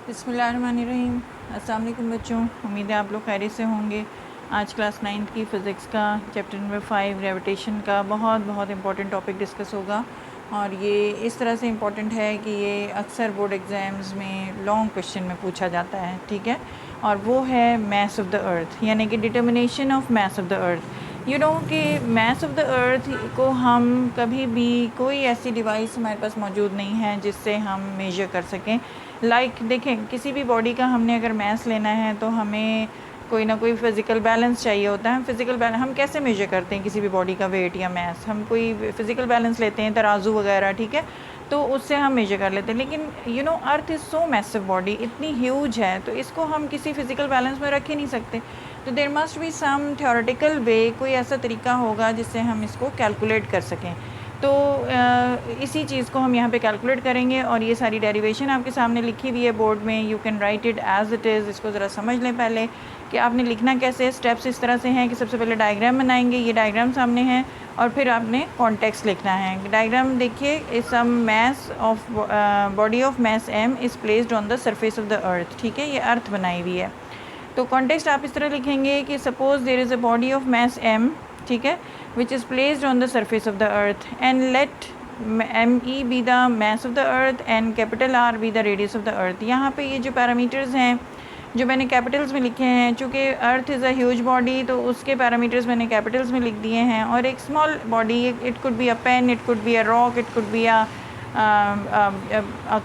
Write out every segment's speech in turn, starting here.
बिस्मिल्लाहिर्रहमानिर्रहीम। अस्सलाम वालेकुम बच्चों, उम्मीद है आप लोग खैरियत से होंगे। आज क्लास 9th की फ़िज़िक्स का चैप्टर नंबर 5 ग्रेविटेशन का बहुत इंपॉर्टेंट टॉपिक डिस्कस होगा और ये इस तरह से इम्पॉर्टेंट है कि ये अक्सर बोर्ड एग्ज़ाम्स में लॉन्ग क्वेश्चन में पूछा जाता है, ठीक है। और वो है मास ऑफ द अर्थ, यानी कि determination of mass of the earth. You know कि मास ऑफ द अर्थ को हम कभी भी कोई ऐसी डिवाइस हमारे पास मौजूद नहीं है जिससे हम मेजर कर सकें। देखें, किसी भी बॉडी का हमने अगर मास लेना है तो हमें कोई ना कोई फ़िज़िकल बैलेंस चाहिए होता है। फ़िज़िकल बैलेंस हम कैसे मेजर करते हैं किसी भी बॉडी का वेट या मास? हम कोई फ़िज़िकल बैलेंस लेते हैं, तराजू वगैरह, ठीक है, तो उससे हम मेजर कर लेते हैं। लेकिन you know earth is so massive body, इतनी ह्यूज है, तो इसको हम किसी फ़िज़िकल बैलेंस में रख ही नहीं सकते। तो there must be some theoretical way, कोई ऐसा तरीका होगा जिससे हम इसको कैलकुलेट कर सकें। तो इसी चीज़ को हम यहाँ पे कैलकुलेट करेंगे और ये सारी डेरिवेशन आपके सामने लिखी हुई है बोर्ड में। You can write it as it is. इसको ज़रा समझ लें पहले कि आपने लिखना कैसे है। स्टेप्स इस तरह से हैं कि सबसे पहले डायग्राम बनाएंगे, ये डायग्राम सामने है, और फिर आपने कॉन्टेक्स्ट लिखना है। डायग्राम देखिए, some mass of body of mass m is placed on the surface of the earth, ठीक है, ये अर्थ बनाई हुई है। तो कॉन्टेक्स्ट आप इस तरह लिखेंगे कि suppose there is a body of mass m, ठीक है, which is placed on the surface of the earth, and let me be the mass of the earth and capital R be the radius of the earth। यहाँ पे ये जो parameters हैं जो मैंने Capitals में लिखे हैं, चूँकि earth is a huge body तो उसके पैरामीटर्स मैंने कैपिटल्स में लिख दिए हैं। और एक small body, it could be a pen, it could be a rock, it could be a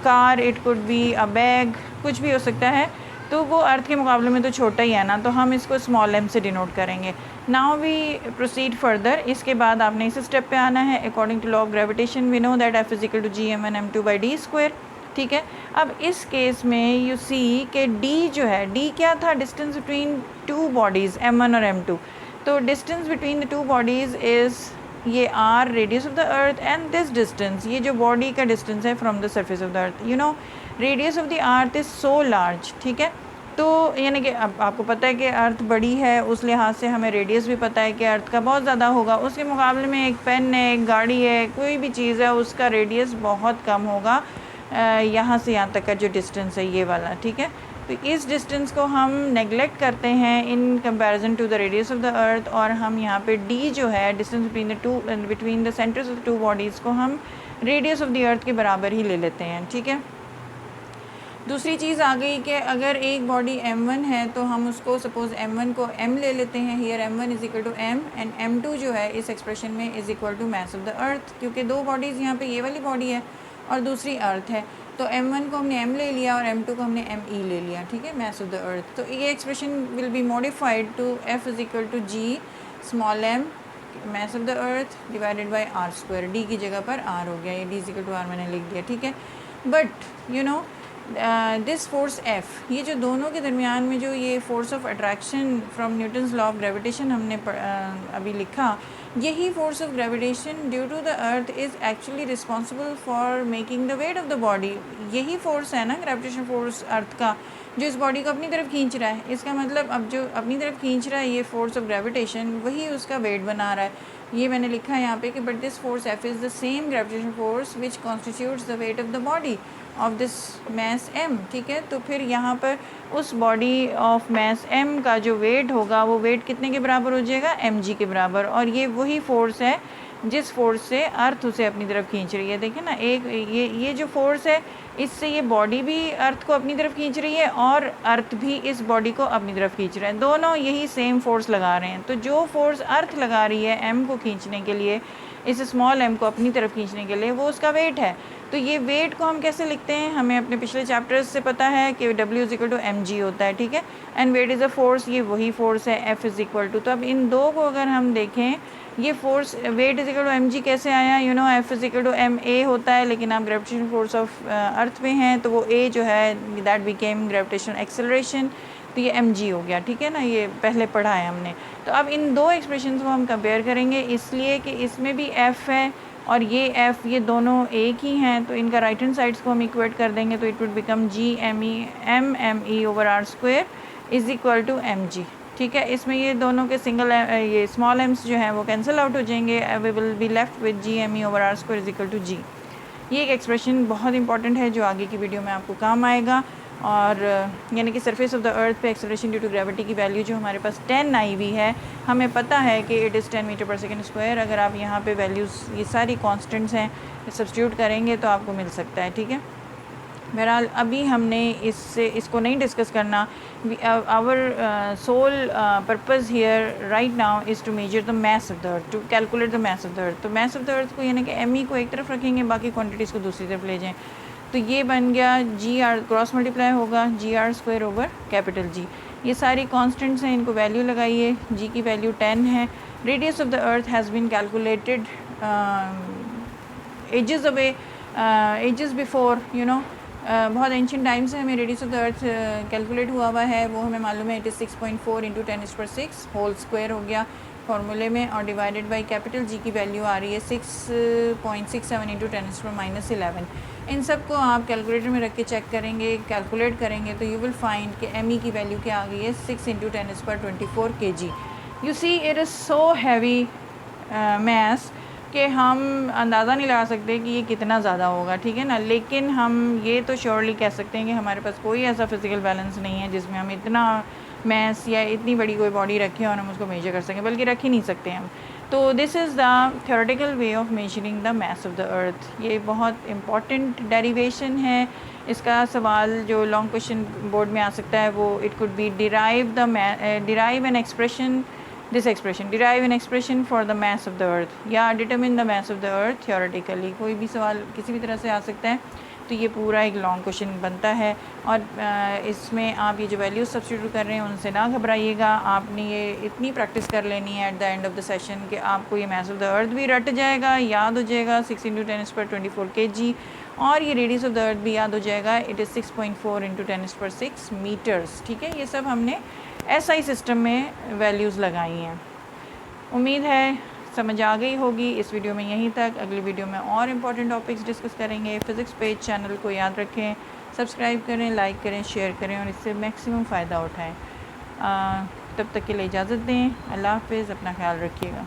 car, it could be a bag, कुछ भी हो सकता है। तो वो अर्थ के मुकाबले में तो छोटा ही है ना, तो हम इसको स्मॉल m से डिनोट करेंगे। Now we proceed further. इसके बाद आपने इस स्टेप पे आना है। According to law of gravitation we know that F is equal to G m1 m2/d², ठीक है। अब इस केस में यू सी के d जो है, d क्या था? Distance between two bodies m1 और m2। तो distance between the two bodies is ये r radius of the earth, and this distance, ये जो बॉडी का डिस्टेंस है from the surface of the earth. You know radius of the earth is so large, ठीक है। तो यानी कि अब आपको पता है कि अर्थ बड़ी है, उस लिहाज से हमें रेडियस भी पता है कि अर्थ का बहुत ज़्यादा होगा। उसके मुकाबले में एक पेन है, एक गाड़ी है, कोई भी चीज़ है, उसका रेडियस बहुत कम होगा यहाँ से यहाँ तक का जो डिस्टेंस है ये वाला, ठीक है। तो इस डिस्टेंस को हम नेगलेक्ट करते हैं in comparison to the radius of the earth, और हम यहाँ पे d जो है, distance between the centres of the two bodies को हम रेडियस ऑफ द अर्थ के बराबर ही ले लेते हैं, ठीक है। दूसरी चीज़ आ गई कि अगर एक बॉडी m1 है तो हम उसको सपोज़ m1 को m ले लेते हैं। Here m1 is equal to m and m2 जो है इस एक्सप्रेशन में is equal to mass of the earth, क्योंकि दो बॉडीज़ यहाँ पे ये वाली बॉडी है और दूसरी अर्थ है। तो m1 को हमने m ले लिया और m2 को हमने me ले लिया, ठीक है, मास ऑफ द अर्थ। तो ये expression will be modified to F is equal to G small m mass of the earth divided by r²। d की जगह पर r हो गया, ये d is equal to r मैंने लिख दिया, ठीक है। But you know this force F, ये जो दोनों के दरमियान में जो ये force of attraction from Newton's law of gravitation हमने अभी लिखा, यही force of gravitation due to the earth is actually responsible for making the weight of the body. यही फोर्स है ना ग्रेविटेशन फोर्स अर्थ का, जो इस बॉडी को अपनी तरफ खींच रहा है। इसका मतलब अब जो अपनी तरफ खींच रहा है ये फोर्स ऑफ ग्रेविटेशन, वही उसका वेट बना रहा है। ये मैंने लिखा है यहाँ पे कि but this force F is the same gravitation force which constitutes the weight of the body of this mass m, ठीक है। तो फिर यहाँ पर उस बॉडी ऑफ मास m का जो वेट होगा वो वेट कितने के बराबर हो जाएगा? mg के बराबर। और ये वही फोर्स है जिस फोर्स से अर्थ उसे अपनी तरफ खींच रही है। देखिए ना, एक ये जो फोर्स है, इससे ये बॉडी भी अर्थ को अपनी तरफ खींच रही है और अर्थ भी इस बॉडी को अपनी तरफ खींच रहा है। दोनों यही सेम फोर्स लगा रहे हैं। तो जो फोर्स अर्थ लगा रही है m को खींचने के लिए, इस स्मॉल m को अपनी तरफ खींचने के लिए, वो उसका वेट है। तो ये वेट को हम कैसे लिखते हैं? हमें अपने पिछले चैप्टर्स से पता है कि W is equal to mg होता है, ठीक है, and weight is a force, ये वही फोर्स है F इज़ इक्वल टू। तो अब इन दो को अगर हम देखें, ये force weight is equal to mg कैसे आया? You know F is equal to ma होता है, लेकिन आप ग्रेविटेशन फोर्स ऑफ अर्थ में हैं तो वो a जो है दैट बिकेम ग्रेविटेशनल एक्सेलरेशन, तो ये mg हो गया, ठीक है ना, ये पहले पढ़ा है हमने। तो अब इन दो एक्सप्रेशन को हम कंपेयर करेंगे, इसलिए कि इसमें भी f है और ये f, ये दोनों एक ही हैं, तो इनका राइट हैंड साइड्स को हम इक्वेट कर देंगे तो it would become G me is equal to mg, ठीक है। इसमें ये दोनों के सिंगल ये स्मॉल एम्स जो हैं वो कैंसिल आउट हो जाएंगे। We will be left with G me/r² is equal to g। ये एक एक्सप्रेशन बहुत इंपॉर्टेंट है जो आगे की वीडियो में आपको काम आएगा और यानी कि सरफेस ऑफ द अर्थ पे एक्सेलरेशन ड्यू टू ग्रेविटी की वैल्यू जो हमारे पास 10 आई हुई है, हमें पता है कि इट इज़ 10 मीटर पर सेकेंड स्क्वायर। अगर आप यहाँ पे वैल्यूज़ ये सारी कांस्टेंट्स हैं सब्स्टिट्यूट करेंगे तो आपको मिल सकता है, ठीक है। बहरहाल अभी हमने इसको नहीं डिस्कस करना। Our sole purpose here right now is to measure the mass of the earth, to calculate the mass of the earth. तो मास ऑफ द अर्थ को यानी कि एम ई को एक तरफ रखेंगे, बाकी क्वांटिटीज़ को दूसरी तरफ ले जाएँ। तो ये बन गया जी आर, क्रॉस मल्टीप्लाई होगा G R square over capital G. ये सारी कॉन्स्टेंट्स हैं, इनको वैल्यू लगाइए। जी की वैल्यू 10 है। Radius of the earth has been calculated ages away, ages before, you know, बहुत एंशियंट टाइम से हमें radius of the earth calculate हुआ है, वो हमें मालूम है। It is 6.4 into 10⁻⁶ whole square हो गया फार्मूले में, और डिवाइडेड बाई कैपिटल जी की वैल्यू आ रही है 6.67 इंटू 10⁻⁻11। इन सब को आप कैलकुलेटर में रख के चेक करेंगे, कैलकुलेट करेंगे तो यू विल फाइंड कि एम ई की वैल्यू क्या आ गई है 6 into 10⁻24 kg। You see it is so heavy mass कि हम अंदाज़ा नहीं लगा सकते कि ये कितना ज़्यादा होगा, ठीक है ना। लेकिन हम ये तो श्योरली कह सकते हैं कि हमारे पास कोई ऐसा फिज़िकल बैलेंस नहीं है जिसमें हम इतना मैस या इतनी बड़ी कोई बॉडी रखें और हम उसको मेजर कर सकें, बल्कि रख ही नहीं सकते हम। तो this is the theoretical way of measuring the mass of the अर्थ। ये बहुत इंपॉर्टेंट डेरिवेशन है। इसका सवाल जो लॉन्ग क्वेश्चन बोर्ड में आ सकता है वो it could be derive an expression, this expression, derive an expression for the mass of the earth, या determine the mass of the earth theoretically. कोई भी सवाल किसी भी तरह से आ सकता है। तो ये पूरा एक लॉन्ग क्वेश्चन बनता है, और इसमें आप ये जो वैल्यूज सब्स्टिट्यूट कर रहे हैं उनसे ना घबराइएगा। आपने ये इतनी प्रैक्टिस कर लेनी है at the end of the session कि आपको ये मास ऑफ द अर्थ भी रट जाएगा, याद हो जाएगा 6 इंटू 10⁻24 kg, और ये रेडियस ऑफ द अर्थ भी याद हो जाएगा, इट इज़ 6.4 इंटू 10⁻6 मीटर्स, ठीक है। ये सब हमने SI सिस्टम में वैल्यूज़ लगाई हैं। उम्मीद है समझ आ गई होगी। इस वीडियो में यहीं तक। अगली वीडियो में और इम्पॉर्टेंट टॉपिक्स डिस्कस करेंगे। फ़िज़िक्स पेज चैनल को याद रखें, सब्सक्राइब करें, लाइक करें, शेयर करें और इससे मैक्सिमम फ़ायदा उठाएं। तब तक के लिए इजाज़त दें। अल्लाह हाफ़िज़, अपना ख्याल रखिएगा।